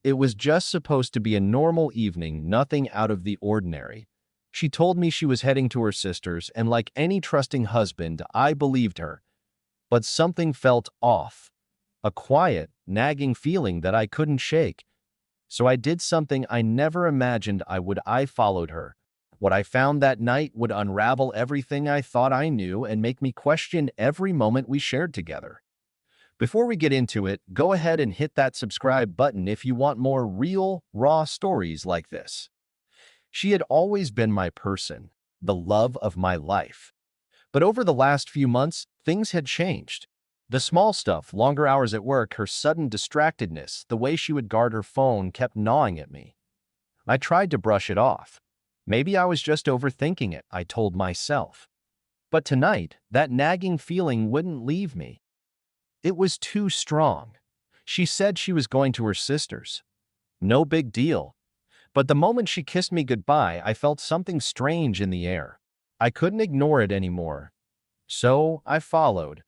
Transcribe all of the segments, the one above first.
It was just supposed to be a normal evening, nothing out of the ordinary. She told me she was heading to her sister's, and like any trusting husband, I believed her. But something felt off. A quiet, nagging feeling that I couldn't shake. So I did something I never imagined I would. I followed her. What I found that night would unravel everything I thought I knew and make me question every moment we shared together. Before we get into it, go ahead and hit that subscribe button if you want more real, raw stories like this. She had always been my person, the love of my life. But over the last few months, things had changed. The small stuff, longer hours at work, her sudden distractedness, the way she would guard her phone kept gnawing at me. I tried to brush it off. Maybe I was just overthinking it, I told myself. But tonight, that nagging feeling wouldn't leave me. It was too strong. She said she was going to her sister's. No big deal. But the moment she kissed me goodbye, I felt something strange in the air. I couldn't ignore it anymore. So I followed.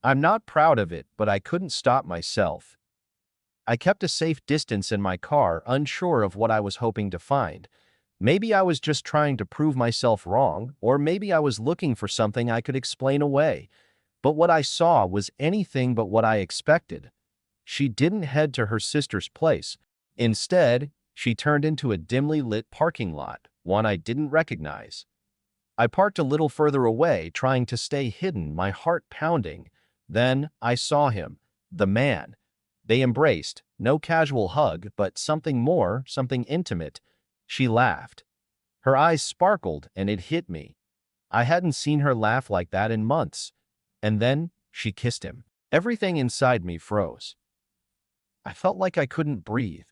I'm not proud of it, but I couldn't stop myself. I kept a safe distance in my car, unsure of what I was hoping to find. Maybe I was just trying to prove myself wrong, or maybe I was looking for something I could explain away. But what I saw was anything but what I expected. She didn't head to her sister's place. Instead, she turned into a dimly lit parking lot, one I didn't recognize. I parked a little further away, trying to stay hidden, my heart pounding. Then I saw him, the man. They embraced, no casual hug, but something more, something intimate. She laughed. Her eyes sparkled, and it hit me. I hadn't seen her laugh like that in months. And then she kissed him. Everything inside me froze. I felt like I couldn't breathe.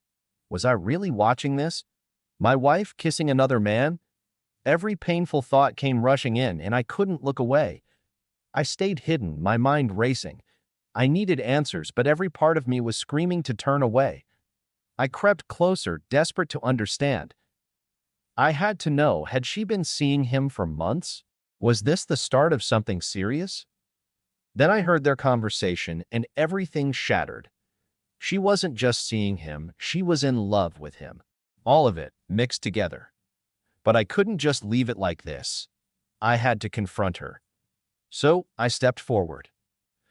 Was I really watching this? My wife kissing another man? Every painful thought came rushing in, and I couldn't look away. I stayed hidden, my mind racing. I needed answers, but every part of me was screaming to turn away. I crept closer, desperate to understand. I had to know, had she been seeing him for months? Was this the start of something serious? Then I heard their conversation, and everything shattered. She wasn't just seeing him, she was in love with him. All of it, mixed together. But I couldn't just leave it like this. I had to confront her. So I stepped forward.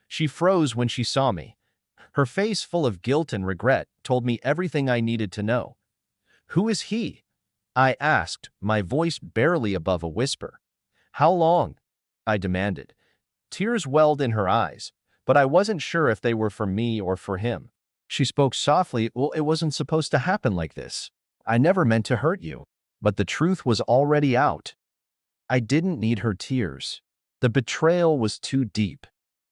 She froze when she saw me. Her face, full of guilt and regret, told me everything I needed to know. "Who is he?" I asked, my voice barely above a whisper. "How long?" I demanded. Tears welled in her eyes, but I wasn't sure if they were for me or for him. She spoke softly. "Well, it wasn't supposed to happen like this. I never meant to hurt you." But the truth was already out. I didn't need her tears. The betrayal was too deep.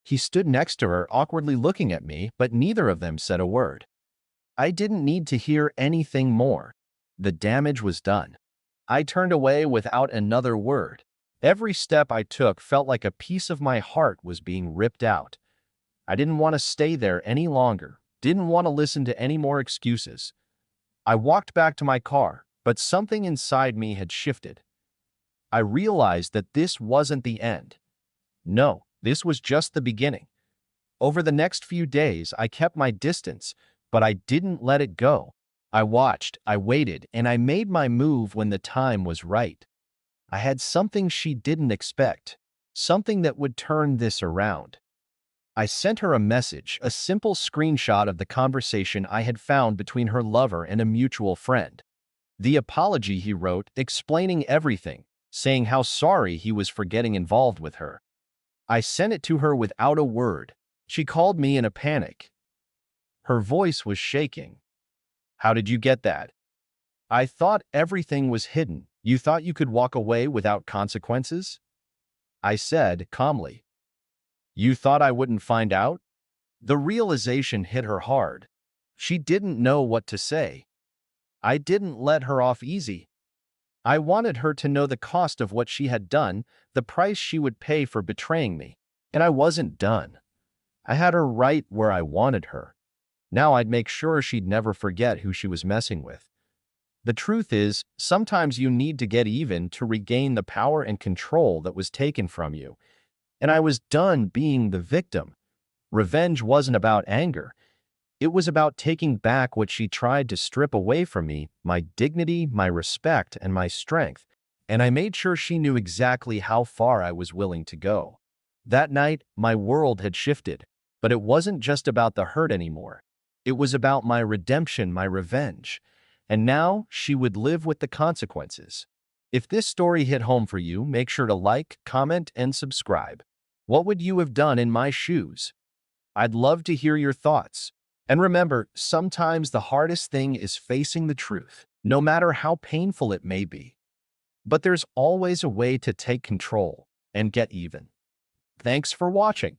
He stood next to her, awkwardly looking at me, but neither of them said a word. I didn't need to hear anything more. The damage was done. I turned away without another word. Every step I took felt like a piece of my heart was being ripped out. I didn't want to stay there any longer, didn't want to listen to any more excuses. I walked back to my car, but something inside me had shifted. I realized that this wasn't the end. No, this was just the beginning. Over the next few days, I kept my distance, but I didn't let it go. I watched, I waited, and I made my move when the time was right. I had something she didn't expect, something that would turn this around. I sent her a message, a simple screenshot of the conversation I had found between her lover and a mutual friend. The apology he wrote, explaining everything, saying how sorry he was for getting involved with her. I sent it to her without a word. She called me in a panic. Her voice was shaking. "How did you get that?" "I thought everything was hidden. You thought you could walk away without consequences?" I said calmly. "You thought I wouldn't find out?" The realization hit her hard. She didn't know what to say. I didn't let her off easy. I wanted her to know the cost of what she had done, the price she would pay for betraying me. And I wasn't done. I had her right where I wanted her. Now I'd make sure she'd never forget who she was messing with. The truth is, sometimes you need to get even to regain the power and control that was taken from you. And I was done being the victim. Revenge wasn't about anger. It was about taking back what she tried to strip away from me, my dignity, my respect, and my strength, and I made sure she knew exactly how far I was willing to go. That night, my world had shifted, but it wasn't just about the hurt anymore. It was about my redemption, my revenge. And now she would live with the consequences. If this story hit home for you, make sure to like, comment, and subscribe. What would you have done in my shoes? I'd love to hear your thoughts. And remember, sometimes the hardest thing is facing the truth, no matter how painful it may be. But there's always a way to take control and get even. Thanks for watching.